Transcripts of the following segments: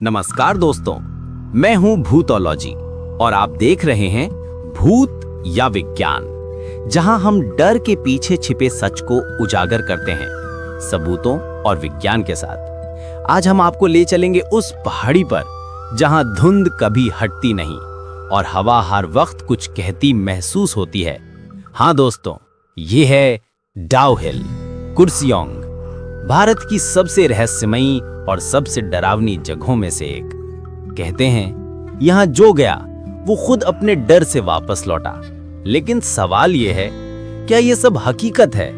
नमस्कार दोस्तों, मैं हूं भूतोलॉजी और आप देख रहे हैं भूत या विज्ञान, जहां हम डर के पीछे छिपे सच को उजागर करते हैं सबूतों और विज्ञान के साथ। आज हम आपको ले चलेंगे उस पहाड़ी पर जहां धुंध कभी हटती नहीं और हवा हर वक्त कुछ कहती महसूस होती है। हाँ दोस्तों, ये है डाउ हिल, कुर्सियोंग, भारत की सबसे रहस्यमयी और सबसे डरावनी जगहों में से एक। कहते हैं यहां जो गया वो खुद अपने डर से वापस लौटा। लेकिन सवाल ये है, क्या ये सब हकीकत है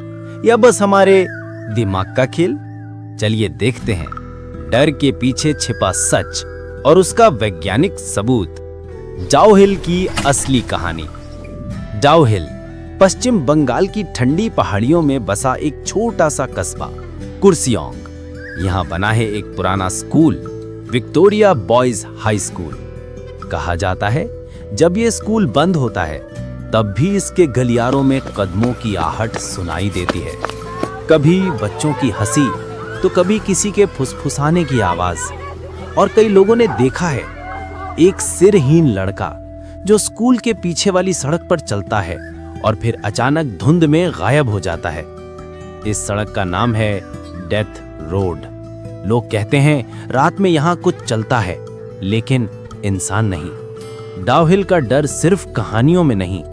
या बस हमारे दिमाग का खेल? चलिए देखते हैं डर के पीछे छिपा सच और उसका वैज्ञानिक सबूत। डाउ हिल की असली कहानी। डाउ हिल पश्चिम बंगाल की ठंडी पहाड़ियों में बसा एक छोटा सा कस्बा कुर्सियोंग। यहाँ बना है एक पुराना school, Victoria boys high school. कहा जाता है जब ये स्कूल बंद होता है तब भी इसके गलियारों में कदमों की आहट सुनाई देती है। कभी बच्चों की हंसी तो कभी किसी के फुसफुसाने की आवाज। और कई लोगों ने देखा है एक सिरहीन लड़का जो स्कूल के पीछे वाली सड़क पर चलता है और फिर अचानक धुंध में गायब हो जाता है। इस सड़क का नाम है डेथ रोड। लोग कहते हैं रात में यहाँ कुछ चलता है, लेकिन इंसान नहीं। डाउ हिल का डर सिर्फ कहानियों में नहीं,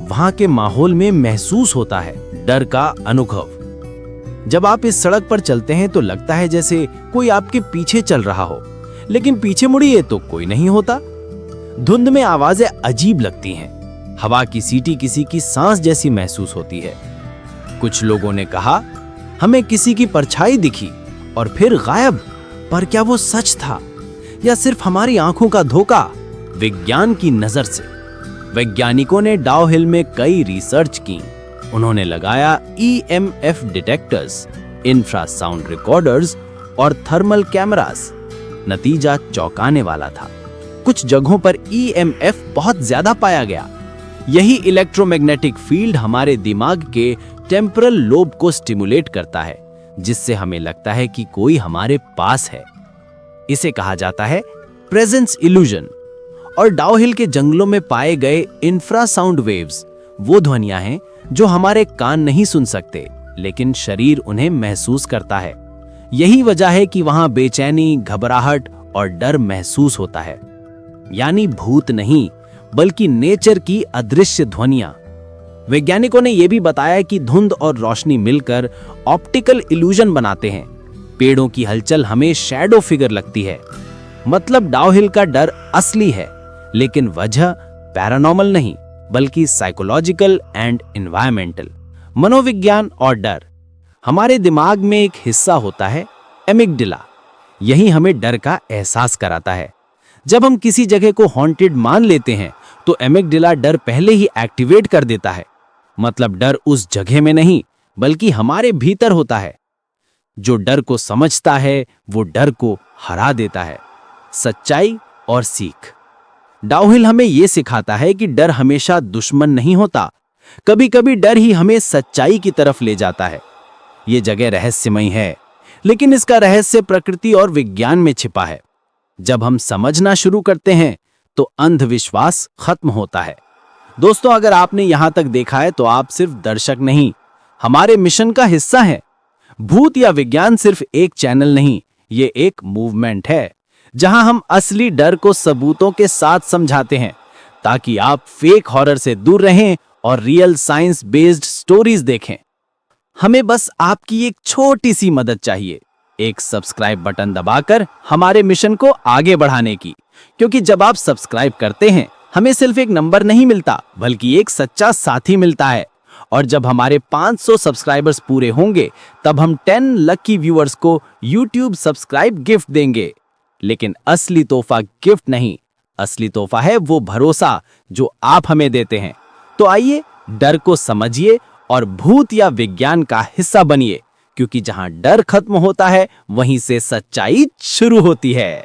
वहां के माहौल में महसूस होता है। डर का अनुभव। जब आप इस सड़क पर चलते हैं तो लगता है जैसे कोई आपके पीछे चल रहा हो, लेकिन पीछे मुड़िए तो कोई नहीं होता। धुंध में आवाजें अजीब लगती हैं, हवा की सीटी किसी की सांस जैसी महसूस होती है। कुछ लोगों ने कहा हमें किसी की परछाई दिखी और फिर गायब। पर क्या वो सच था या सिर्फ हमारी आंखों का धोखा? विज्ञान की नजर से वैज्ञानिकों ने डाउ हिल में कई रिसर्च की। उन्होंने लगाया EMF डिटेक्टर्स, इंफ्रासाउंड रिकॉर्डर्स और थर्मल कैमरास। नतीजा चौंकाने वाला था। कुछ जगहों पर EMF बहुत ज्यादा पाया गया। यही इलेक्ट्रोमैग्नेटिक फील्ड हमारे दिमाग के टेम्परल लोब को स्टिमुलेट करता है, जिससे हमें लगता है कि कोई हमारे पास है। इसे कहा जाता है प्रेजेंस इल्यूजन। और डाउ हिल के जंगलों में पाए गए इंफ्रासाउंड वेव्स वो ध्वनियां हैं जो हमारे कान नहीं सुन सकते, लेकिन शरीर उन्हें महसूस करता है। यही वजह है कि वहां बेचैनी, घबराहट और डर महसूस होता है। यानी भूत नहीं, बल्कि नेचर की अदृश्य ध्वनियां। वैज्ञानिकों ने यह भी बताया कि धुंध और रोशनी मिलकर ऑप्टिकल इल्यूजन बनाते हैं। पेड़ों की हलचल हमें शैडो फिगर लगती है। मतलब डाउ हिल का डर असली है, लेकिन वजह पैरानॉर्मल नहीं, बल्कि साइकोलॉजिकल एंड एनवायरमेंटल। मनोविज्ञान और डर। हमारे दिमाग में एक हिस्सा होता है एमिगडाला। यही हमें डर का एहसास कराता है। जब हम किसी जगह को हॉन्टेड मान लेते हैं तो एमिगडाला डर पहले ही एक्टिवेट कर देता है। मतलब डर उस जगह में नहीं, बल्कि हमारे भीतर होता है। जो डर को समझता है वो डर को हरा देता है। सच्चाई और सीख। डाउ हिल हमें यह सिखाता है कि डर हमेशा दुश्मन नहीं होता। कभी कभी डर ही हमें सच्चाई की तरफ ले जाता है। ये जगह रहस्यमयी है, लेकिन इसका रहस्य प्रकृति और विज्ञान में छिपा है। जब हम समझना शुरू करते हैं तो अंधविश्वास खत्म होता है। दोस्तों, अगर आपने यहां तक देखा है तो आप सिर्फ दर्शक नहीं, हमारे मिशन का हिस्सा हैं। भूत या विज्ञान सिर्फ एक चैनल नहीं, ये एक मूवमेंट है जहां हम असली डर को सबूतों के साथ समझाते हैं, ताकि आप फेक हॉरर से दूर रहें और रियल साइंस बेस्ड स्टोरीज देखें। हमें बस आपकी एक छोटी सी मदद चाहिए, एक सब्सक्राइब बटन दबाकर हमारे मिशन को आगे बढ़ाने की। क्योंकि जब आप सब्सक्राइब करते हैं हमें सिर्फ एक नंबर नहीं मिलता, बल्कि एक सच्चा साथी मिलता है। और जब हमारे 500 सब्सक्राइबर्स पूरे होंगे तब हम 10 लकी व्यूअर्स को YouTube सब्सक्राइब गिफ्ट देंगे। लेकिन असली तोहफा गिफ्ट नहीं, असली तोहफा है वो भरोसा जो आप हमें देते हैं। तो आइए डर को समझिए और भूत या विज्ञान का हिस्सा बनिए, क्योंकि जहां डर खत्म होता है वहीं से सच्चाई शुरू होती है।